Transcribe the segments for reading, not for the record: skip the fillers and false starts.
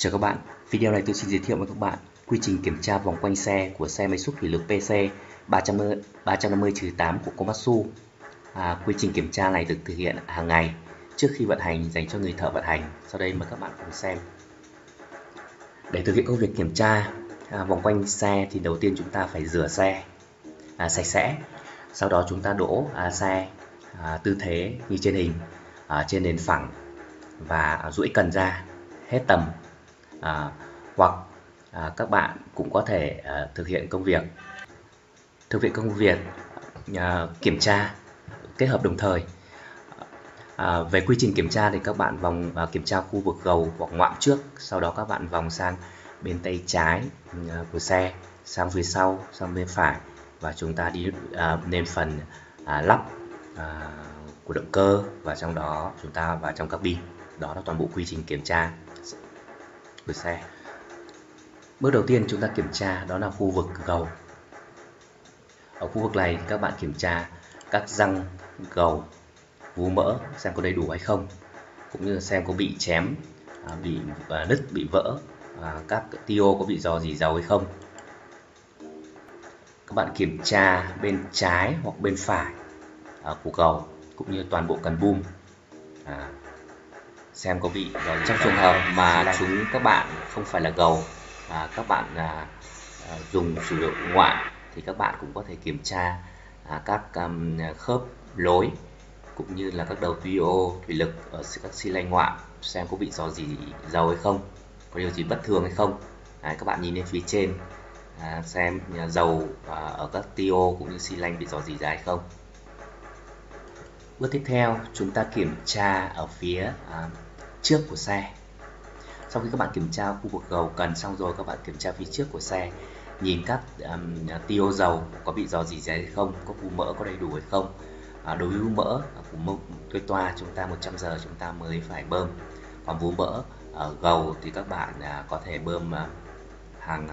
Chào các bạn, video này tôi xin giới thiệu với các bạn quy trình kiểm tra vòng quanh xe của xe máy xúc thủy lực PC 350-8 của Komatsu. Quy trình kiểm tra này được thực hiện hàng ngày trước khi vận hành dành cho người thợ vận hành. Sau đây mời các bạn cùng xem. Để thực hiện công việc kiểm tra vòng quanh xe thì đầu tiên chúng ta phải rửa xe sạch sẽ. Sau đó chúng ta đổ xe tư thế như trên hình, trên nền phẳng và duỗi cần ra hết tầm. Hoặc các bạn cũng có thể thực hiện công việc kiểm tra kết hợp đồng thời. Về quy trình kiểm tra thì các bạn kiểm tra khu vực gầu hoặc ngoạm trước, sau đó các bạn vòng sang bên tay trái của xe, sang phía sau, sang bên phải, và chúng ta đi lên phần lắp của động cơ, và trong đó chúng ta vào trong cabin. Đó là toàn bộ quy trình kiểm tra của xe. Bước đầu tiên chúng ta kiểm tra đó là khu vực gầu. Ở khu vực này các bạn kiểm tra các răng gầu, vú mỡ xem có đầy đủ hay không, cũng như xem có bị chém, bị nứt, bị vỡ, các TO có bị rò rỉ dầu hay không. Các bạn kiểm tra bên trái hoặc bên phải của gầu, cũng như toàn bộ cần boom, xem có bị. Trong trường hợp mà các bạn không phải là gầu, các bạn dùng sử dụng ngoại, thì các bạn cũng có thể kiểm tra các khớp lối, cũng như là các đầu TO thủy lực ở các xi lanh ngoại, xem có bị rò rỉ dầu hay không, có điều gì bất thường hay không. Các bạn nhìn lên phía trên, xem dầu ở các TO cũng như xi lanh bị rò rỉ ra hay không. Bước tiếp theo chúng ta kiểm tra ở phía trước của xe. Sau khi các bạn kiểm tra khu vực gầu cần xong rồi, các bạn kiểm tra phía trước của xe, nhìn các TO dầu có bị rò rỉ ra hay không, có vú mỡ có đầy đủ hay không. Đối với vú mỡ của cây toa chúng ta 100 giờ chúng ta mới phải bơm, còn vú mỡ ở gầu thì các bạn có thể bơm hàng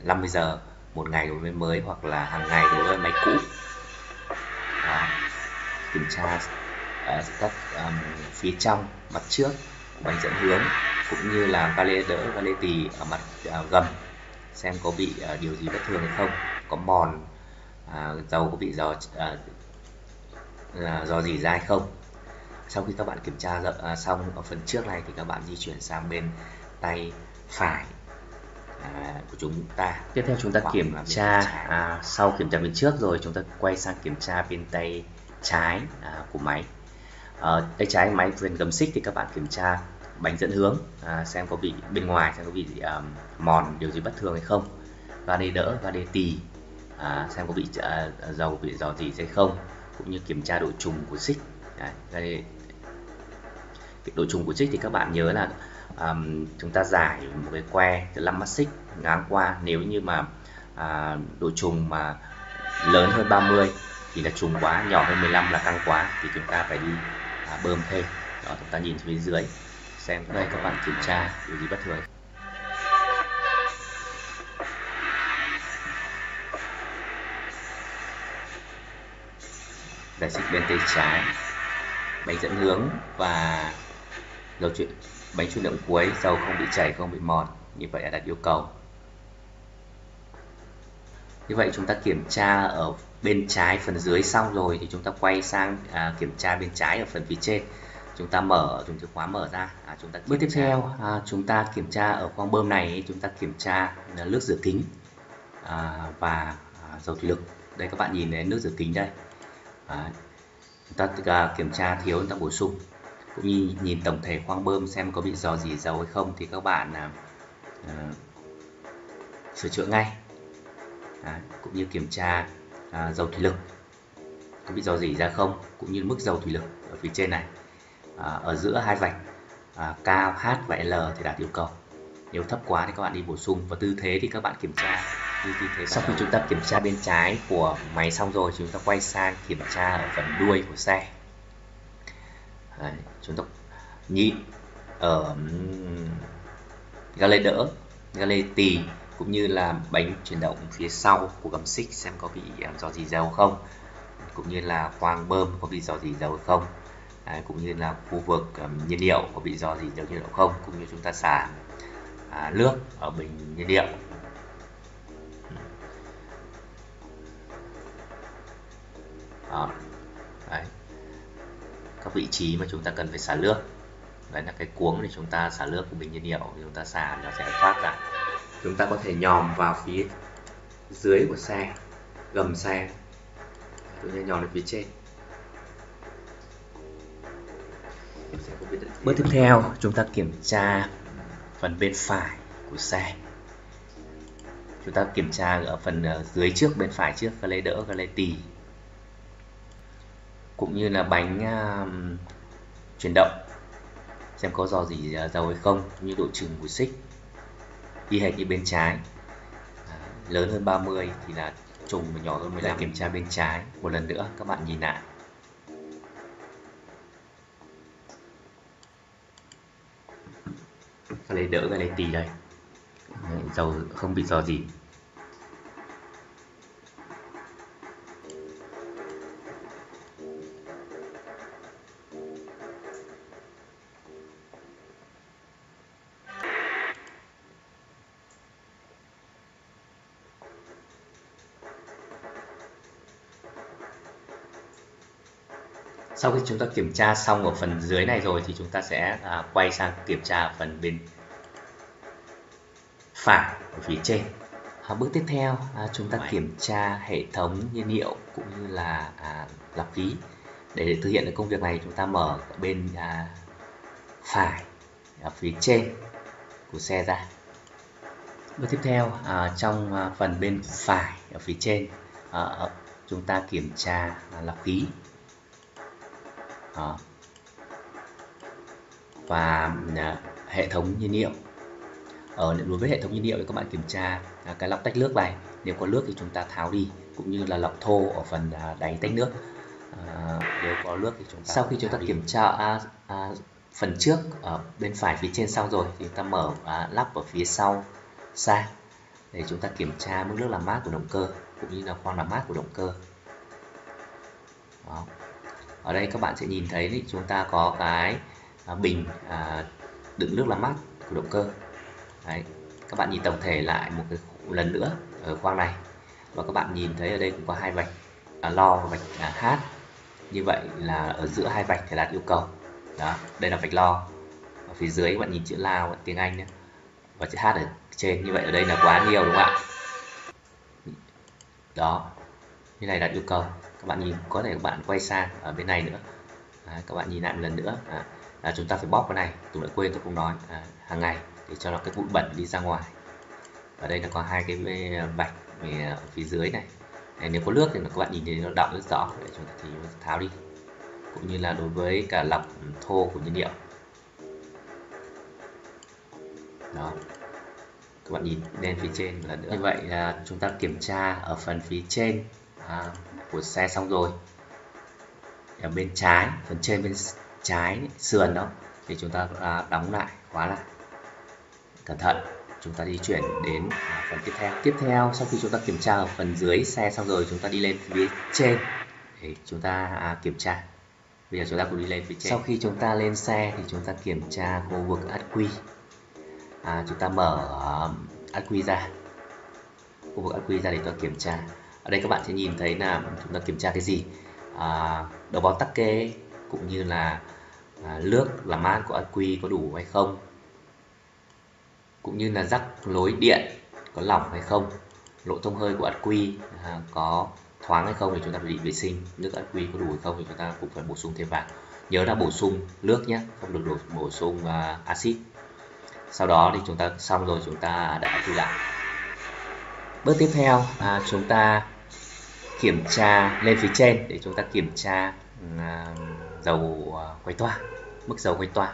50 giờ một ngày đối với mới, hoặc là hàng ngày đối với máy cũ. Kiểm tra các phía trong, mặt trước, bánh dẫn hướng, cũng như là vale đỡ, vale tì ở mặt gầm, xem có bị điều gì bất thường hay không, có mòn, dầu có bị rò rỉ ra hay không. Sau khi các bạn kiểm tra xong ở phần trước này thì các bạn di chuyển sang bên tay phải của chúng ta. Tiếp theo chúng ta kiểm tra, sau kiểm tra bên trước rồi chúng ta quay sang kiểm tra bên tay trái của máy. Tay trái máy phần gầm xích thì các bạn kiểm tra bánh dẫn hướng, xem có bị bên ngoài, xem có bị mòn, điều gì bất thường hay không. Vane đỡ, vane tì, xem có bị dầu bị rò rỉ hay không, cũng như kiểm tra độ trùng của xích. Độ trùng của xích thì các bạn nhớ là chúng ta giải một cái que từ 5 mắt xích ngang qua. Nếu như mà độ trùng mà lớn hơn 30 thì là trùng quá, nhỏ hơn 15 là căng quá, thì chúng ta phải đi bơm thêm. Đó, chúng ta nhìn phía dưới xem đây, các bạn kiểm tra điều gì bất thường. Giải xích bên tay trái, bánh dẫn hướng và bánh chuyển động cuối, dầu không bị chảy, không bị mòn, như vậy là đạt yêu cầu. Như vậy chúng ta kiểm tra ở bên trái phần dưới xong rồi thì chúng ta quay sang kiểm tra bên trái ở phần phía trên. Chúng ta dùng chìa khóa mở ra. Bước tiếp theo chúng ta kiểm tra ở khoang bơm này, chúng ta kiểm tra nước rửa kính và dầu thủy lực. Đây các bạn nhìn thấy nước rửa kính đây. Chúng ta kiểm tra thiếu chúng ta bổ sung, cũng như nhìn tổng thể khoang bơm xem có bị rò rỉ dầu hay không thì các bạn sửa chữa ngay. Cũng như kiểm tra dầu thủy lực có bị rò rỉ ra không, cũng như mức dầu thủy lực ở phía trên này, ở giữa hai vạch K, H và L thì đạt yêu cầu. Nếu thấp quá thì các bạn đi bổ sung. Và tư thế thì các bạn kiểm tra như tư thế. Sau khi chúng ta kiểm tra bên trái của máy xong rồi, chúng ta quay sang kiểm tra ở phần đuôi của xe. Chúng ta nhịn ở gale đỡ, gale tì, cũng như là bánh chuyển động phía sau của gầm xích xem có bị rò rỉ dầu không, cũng như là khoang bơm có bị rò rỉ dầu hay không, cũng như là khu vực nhiên liệu có bị rò rỉ dầu nhiên liệu không, cũng như chúng ta xả nước ở bình nhiên liệu. Đó. Đấy. Các vị trí mà chúng ta cần phải xả nước, đấy là cái cuống để chúng ta xả nước của bình nhiên liệu, chúng ta xả nó sẽ thoát ra. Chúng ta có thể nhòm vào phía dưới của xe, gầm xe, tự nhiên nhòm lên phía trên. Bước tiếp theo, chúng ta kiểm tra phần bên phải của xe. Chúng ta kiểm tra ở phần dưới trước, bên phải trước, ga lê đỡ, ga lê tì, cũng như là bánh chuyển động, xem có rò rỉ dầu hay không, như độ chừng của xích y hệt như bên trái. Lớn hơn 30 thì là trùng, và nhỏ hơn 15. Kiểm tra bên trái một lần nữa, các bạn nhìn lại. Ga lê đỡ, ga lê tì đây, dầu không bị rò rỉ. Sau khi chúng ta kiểm tra xong ở phần dưới này rồi thì chúng ta sẽ quay sang kiểm tra phần bên phải ở phía trên. Bước tiếp theo, chúng ta kiểm tra hệ thống nhiên liệu cũng như là lọc khí. Để thực hiện được công việc này, chúng ta mở bên phải ở phía trên của xe ra. Bước tiếp theo, trong phần bên phải ở phía trên, chúng ta kiểm tra lọc khí. Đó. Và hệ thống nhiên liệu. Đối với hệ thống nhiên liệu thì các bạn kiểm tra cái lọc tách nước này, nếu có nước thì chúng ta tháo đi, cũng như là lọc thô ở phần đáy tách nước. Nếu có nước thì chúng ta sau khi chúng ta kiểm tra phần trước ở bên phải phía trên xong rồi thì chúng ta mở lắp ở phía sau ra để chúng ta kiểm tra mức nước làm mát của động cơ cũng như là khoang làm mát của động cơ. Đó. Ở đây các bạn sẽ nhìn thấy thì chúng ta có cái bình đựng nước làm mát của động cơ. Đấy. Các bạn nhìn tổng thể lại một lần nữa ở khoang này, và các bạn nhìn thấy ở đây cũng có hai vạch lo và vạch H. Như vậy là ở giữa hai vạch thì đạt yêu cầu. Đó, đây là vạch lo. Ở phía dưới các bạn nhìn chữ lao tiếng Anh nhé, và chữ H ở trên. Như vậy ở đây là quá nhiều, đúng không ạ? Đó, như này đạt yêu cầu. Các bạn nhìn, có thể các bạn quay sang ở bên này nữa. Các bạn nhìn lại một lần nữa. Chúng ta phải bóp cái này, tôi đã quên, tôi không nói, hàng ngày để cho nó cái bụi bẩn đi ra ngoài. Ở đây là có hai cái vạch ở phía dưới này. Nếu có nước thì các bạn nhìn thấy nó đọng rất rõ, để chúng ta thì tháo đi. Cũng như là đối với cả lọc thô của nhiên liệu. Đó, các bạn nhìn lên phía trên một lần nữa. Như vậy là chúng ta kiểm tra ở phần phía trên của xe xong rồi. Ở bên trái, phần trên bên trái sườn đó thì chúng ta đóng lại, khóa lại. Cẩn thận, chúng ta di chuyển đến phần tiếp theo. Tiếp theo, sau khi chúng ta kiểm tra ở phần dưới xe xong rồi, chúng ta đi lên phía trên để chúng ta kiểm tra. Bây giờ chúng ta cùng đi lên phía trên. Sau khi chúng ta lên xe thì chúng ta kiểm tra khu vực ắc quy. Chúng ta mở ắc quy ra, khu vực ắc quy ra để chúng ta kiểm tra. Ở đây các bạn sẽ nhìn thấy là chúng ta kiểm tra cái gì, đầu báo tắc kê cũng như là nước làm mát của ắc quy có đủ hay không, cũng như là rắc lối điện có lỏng hay không, lỗ thông hơi của ắc quy có thoáng hay không thì chúng ta phải đi vệ sinh. Nước ắc quy có đủ hay không thì chúng ta cũng phải bổ sung thêm vào. Nhớ là bổ sung nước nhé, không được bổ sung axit. Sau đó thì chúng ta xong rồi, chúng ta đã thu lại. Bước tiếp theo, chúng ta kiểm tra lên phía trên để chúng ta kiểm tra dầu quay toa, mức dầu quay toa.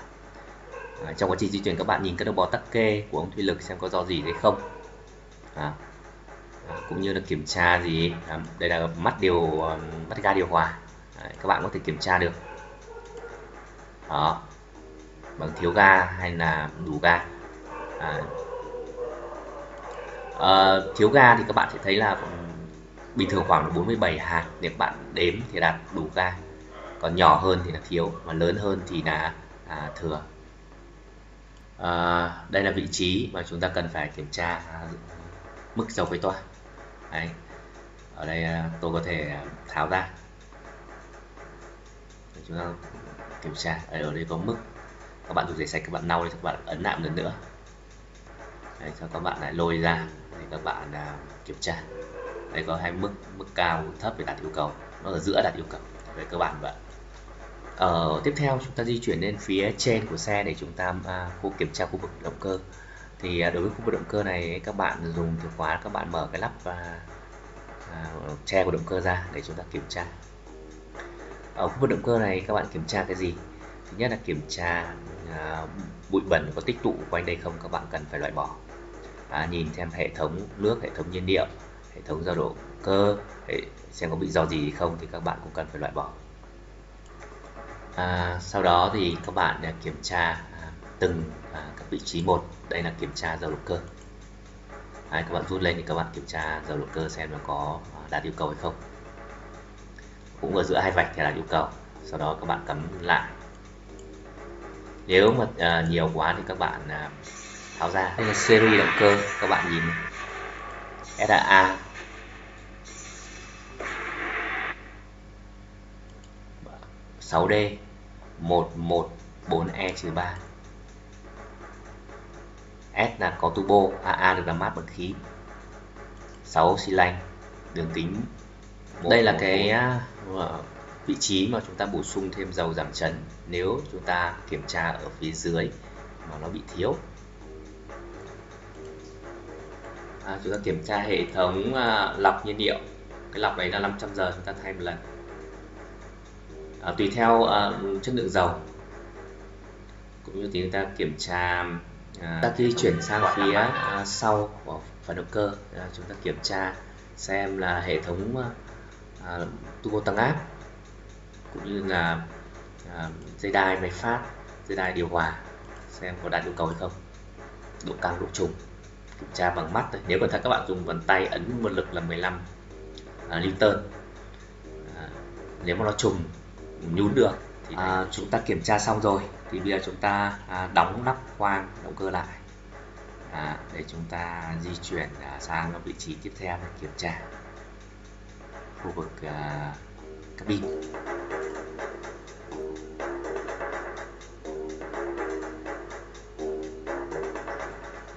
Trong quá trình di chuyển các bạn nhìn các đầu bò tắc kê của ống thủy lực xem có rò rỉ hay không. Cũng như là kiểm tra gì, đây là mắt ga điều hòa. Các bạn có thể kiểm tra được. Đó, bằng thiếu ga hay là đủ ga. Thiếu ga thì các bạn sẽ thấy là bình thường khoảng 47 hạt, nếu các bạn đếm thì đạt đủ ga, còn nhỏ hơn thì là thiếu, mà lớn hơn thì là thừa. Đây là vị trí mà chúng ta cần phải kiểm tra mức dầu kế toa. Đấy. Ở đây tôi có thể tháo ra để chúng ta kiểm tra. Ở đây có mức, các bạn dùng giấy sạch các bạn lau đi, các bạn ấn lại một lần nữa. Đấy, cho các bạn lại lôi ra để các bạn kiểm tra. Đây có hai mức, mức cao, mức thấp để đạt yêu cầu, nó ở giữa đạt yêu cầu. Về cơ bản vậy. Tiếp theo chúng ta di chuyển lên phía trên của xe để chúng ta kiểm tra khu vực động cơ. Thì đối với khu vực động cơ này các bạn dùng chìa khóa, các bạn mở cái lắp che của động cơ ra để chúng ta kiểm tra. Ở khu vực động cơ này các bạn kiểm tra cái gì? Thứ nhất là kiểm tra bụi bẩn có tích tụ quanh đây không, các bạn cần phải loại bỏ. Nhìn xem hệ thống nước, hệ thống nhiên liệu, hệ thống dao động cơ, xem có bị rò gì không thì các bạn cũng cần phải loại bỏ. Sau đó thì các bạn kiểm tra từng các vị trí một. Đây là kiểm tra dầu động cơ. Các bạn rút lên thì các bạn kiểm tra dầu động cơ xem nó có đạt yêu cầu hay không. Cũng ở giữa hai vạch thì là yêu cầu. Sau đó các bạn cắm lại. Nếu mà nhiều quá thì các bạn tháo ra. Đây là series động cơ, các bạn nhìn SAA 6D 114E-3. S là có turbo, AA được làm mát bằng khí, 6 xi lanh, đường kính. Đây là cái vị trí mà chúng ta bổ sung thêm dầu giảm chấn nếu chúng ta kiểm tra ở phía dưới mà nó bị thiếu. Chúng ta kiểm tra hệ thống lọc nhiên liệu. Cái lọc đấy là 500 giờ chúng ta thay một lần. Tùy theo chất lượng dầu cũng như chúng ta kiểm tra. Ta khi chuyển sang phía sau của phần động cơ, chúng ta kiểm tra xem là hệ thống turbo tăng áp cũng như là dây đai máy phát, dây đai điều hòa xem có đạt yêu cầu hay không, độ căng, độ trùng kiểm tra bằng mắt thôi. Nếu cần các bạn dùng bàn tay ấn một lực là 15 Newton. Nếu mà nó trùng nhún được thì chúng ta kiểm tra xong rồi thì bây giờ chúng ta đóng nắp khoang động cơ lại để chúng ta di chuyển sang vị trí tiếp theo để kiểm tra khu vực cabin.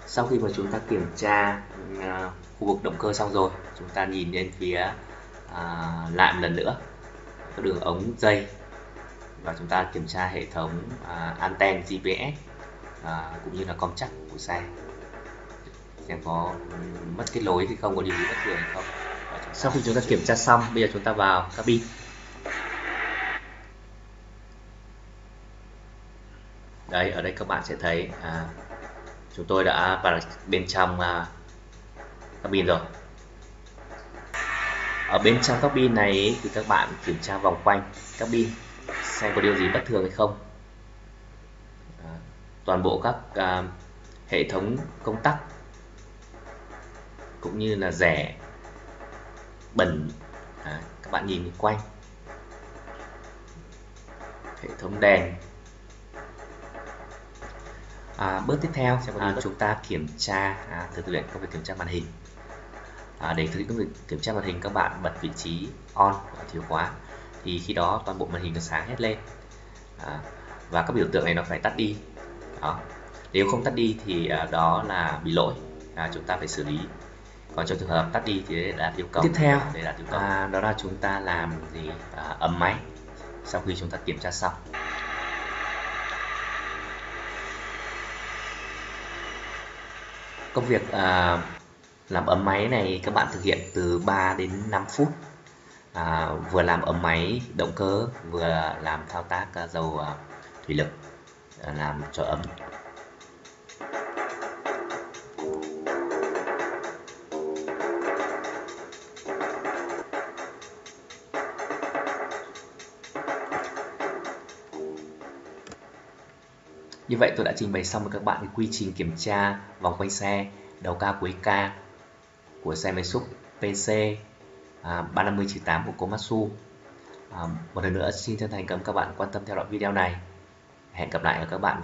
Sau khi mà chúng ta kiểm tra khu vực động cơ xong rồi, chúng ta nhìn lên phía lại một lần nữa có đường ống dây và chúng ta kiểm tra hệ thống anten GPS cũng như là com chắc của xe xem có mất kết nối thì không, có điều gì bất thường hay không. Sau khi chúng ta kiểm tra xong, bây giờ chúng ta vào cabin. Đây, ở đây các bạn sẽ thấy chúng tôi đã vào bên trong cabin rồi. Ở bên trong cabin này thì các bạn kiểm tra vòng quanh cabin xem có điều gì bất thường hay không. Toàn bộ các hệ thống công tắc cũng như là rẻ bẩn, các bạn nhìn quanh hệ thống đèn. Bước tiếp theo chúng ta kiểm tra thực hiện công việc kiểm tra màn hình. Để thực hiện công việc kiểm tra màn hình, các bạn bật vị trí on của chìa khóa thì khi đó toàn bộ màn hình nó sáng hết lên và các biểu tượng này nó phải tắt đi. Nếu không tắt đi thì đó là bị lỗi, chúng ta phải xử lý. Còn trong trường hợp tắt đi thì đạt yêu cầu. Tiếp theo đó là chúng ta làm ấm máy sau khi chúng ta kiểm tra xong. Công việc làm ấm máy này các bạn thực hiện từ 3 đến 5 phút. Vừa làm ấm máy động cơ, vừa làm thao tác dầu thủy lực làm cho ấm. Như vậy tôi đã trình bày xong với các bạn cái quy trình kiểm tra vòng quanh xe, đầu ca cuối ca của xe máy xúc PC 350-8 của Komatsu. Một lần nữa xin chân thành cảm ơn các bạn quan tâm theo dõi video này. Hẹn gặp lại các bạn.